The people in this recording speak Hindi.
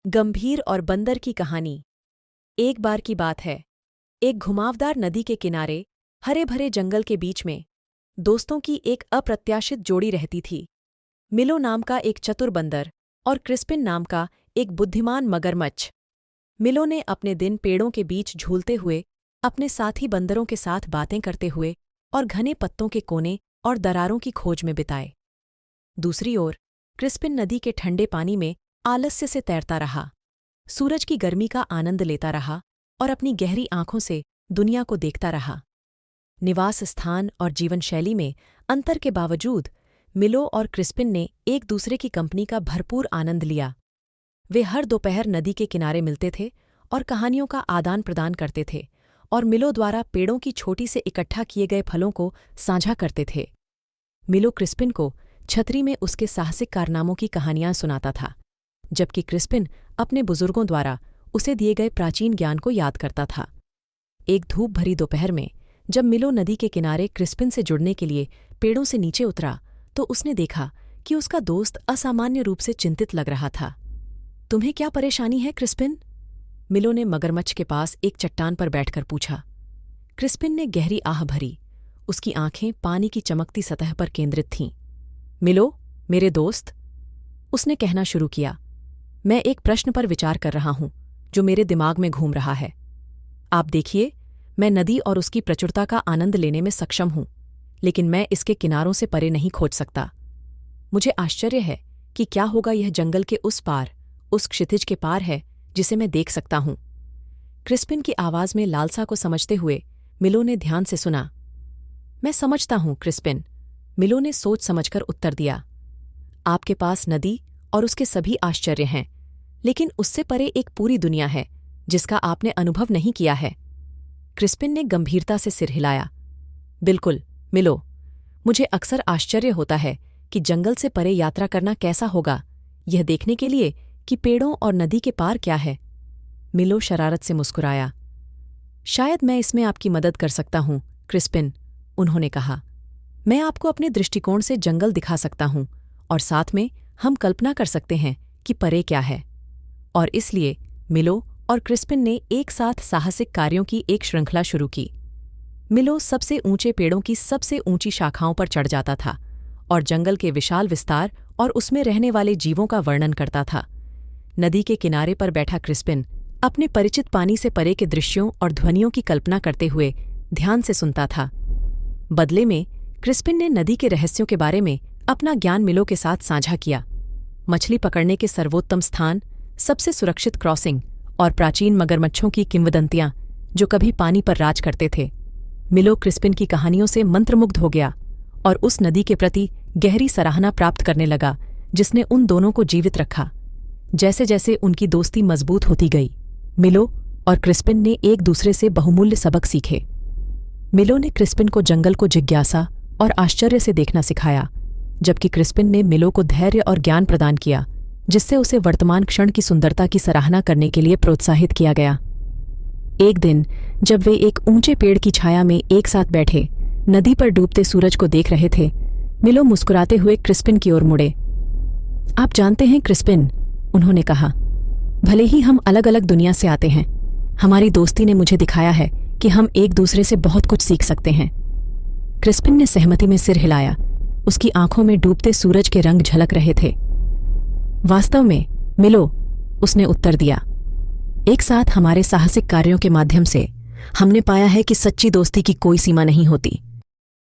गंभीर और बंदर की कहानी। एक बार की बात है, एक घुमावदार नदी के किनारे हरे भरे जंगल के बीच में दोस्तों की एक अप्रत्याशित जोड़ी रहती थी। मिलो नाम का एक चतुर बंदर और क्रिस्पिन नाम का एक बुद्धिमान मगरमच्छ। मिलो ने अपने दिन पेड़ों के बीच झूलते हुए, अपने साथी बंदरों के साथ बातें करते हुए और घने पत्तों के कोने और दरारों की खोज में बिताए। दूसरी ओर क्रिस्पिन नदी के ठंडे पानी में आलस्य से तैरता रहा, सूरज की गर्मी का आनंद लेता रहा और अपनी गहरी आंखों से दुनिया को देखता रहा। निवास स्थान और जीवनशैली में अंतर के बावजूद मिलो और क्रिस्पिन ने एक दूसरे की कंपनी का भरपूर आनंद लिया। वे हर दोपहर नदी के किनारे मिलते थे और कहानियों का आदान प्रदान करते थे और मिलो द्वारा पेड़ों की छोटी से इकट्ठा किए गए फलों को साझा करते थे। मिलो क्रिस्पिन को छतरी में उसके साहसिक कारनामों की कहानियां सुनाता था, जबकि क्रिस्पिन अपने बुजुर्गों द्वारा उसे दिए गए प्राचीन ज्ञान को याद करता था। एक धूप भरी दोपहर में जब मिलो नदी के किनारे क्रिस्पिन से जुड़ने के लिए पेड़ों से नीचे उतरा तो उसने देखा कि उसका दोस्त असामान्य रूप से चिंतित लग रहा था। तुम्हें क्या परेशानी है क्रिस्पिन? मिलो ने मगरमच्छ के पास एक चट्टान पर बैठकर पूछा। क्रिस्पिन ने गहरी आह भरी, उसकी आंखें पानी की चमकती सतह पर केंद्रित थीं। मिलो, मेरे दोस्त, उसने कहना शुरू किया, मैं एक प्रश्न पर विचार कर रहा हूं जो मेरे दिमाग में घूम रहा है। आप देखिए, मैं नदी और उसकी प्रचुरता का आनंद लेने में सक्षम हूं, लेकिन मैं इसके किनारों से परे नहीं खोज सकता। मुझे आश्चर्य है कि क्या होगा यह जंगल के उस पार, उस क्षितिज के पार है जिसे मैं देख सकता हूं। क्रिस्पिन की आवाज में लालसा को समझते हुए मिलो ने ध्यान से सुना। मैं समझता हूं क्रिस्पिन, मिलो ने सोच समझकर उत्तर दिया। आपके पास नदी और उसके सभी आश्चर्य हैं, लेकिन उससे परे एक पूरी दुनिया है जिसका आपने अनुभव नहीं किया है। क्रिस्पिन ने गंभीरता से सिर हिलाया। बिल्कुल मिलो, मुझे अक्सर आश्चर्य होता है कि जंगल से परे यात्रा करना कैसा होगा, यह देखने के लिए कि पेड़ों और नदी के पार क्या है। मिलो शरारत से मुस्कुराया। शायद मैं इसमें आपकी मदद कर सकता हूं क्रिस्पिन, उन्होंने कहा। मैं आपको अपने दृष्टिकोण से जंगल दिखा सकता हूं और साथ में हम कल्पना कर सकते हैं कि परे क्या है। और इसलिए मिलो और क्रिस्पिन ने एक साथ साहसिक कार्यों की एक श्रृंखला शुरू की। मिलो सबसे ऊंचे पेड़ों की सबसे ऊंची शाखाओं पर चढ़ जाता था और जंगल के विशाल विस्तार और उसमें रहने वाले जीवों का वर्णन करता था। नदी के किनारे पर बैठा क्रिस्पिन अपने परिचित पानी से परे के दृश्यों और ध्वनियों की कल्पना करते हुए ध्यान से सुनता था। बदले में क्रिस्पिन ने नदी के रहस्यों के बारे में अपना ज्ञान मिलो के साथ साझा किया। मछली पकड़ने के सर्वोत्तम स्थान, सबसे सुरक्षित क्रॉसिंग और प्राचीन मगरमच्छों की किंवदंतियां जो कभी पानी पर राज करते थे। मिलो क्रिस्पिन की कहानियों से मंत्रमुग्ध हो गया और उस नदी के प्रति गहरी सराहना प्राप्त करने लगा जिसने उन दोनों को जीवित रखा। जैसे जैसे उनकी दोस्ती मजबूत होती गई, मिलो और क्रिस्पिन ने एक दूसरे से बहुमूल्य सबक सीखे। मिलो ने क्रिस्पिन को जंगल को जिज्ञासा और आश्चर्य से देखना सिखाया, जबकि क्रिस्पिन ने मिलो को धैर्य और ज्ञान प्रदान किया जिससे उसे वर्तमान क्षण की सुंदरता की सराहना करने के लिए प्रोत्साहित किया गया। एक दिन जब वे एक ऊंचे पेड़ की छाया में एक साथ बैठे नदी पर डूबते सूरज को देख रहे थे, मिलो मुस्कुराते हुए क्रिस्पिन की ओर मुड़े। आप जानते हैं क्रिस्पिन, उन्होंने कहा, भले ही हम अलग अलग दुनिया से आते हैं, हमारी दोस्ती ने मुझे दिखाया है कि हम एक दूसरे से बहुत कुछ सीख सकते हैं। क्रिस्पिन ने सहमति में सिर हिलाया, उसकी आंखों में डूबते सूरज के रंग झलक रहे थे। वास्तव में मिलो, उसने उत्तर दिया, एक साथ हमारे साहसिक कार्यों के माध्यम से हमने पाया है कि सच्ची दोस्ती की कोई सीमा नहीं होती।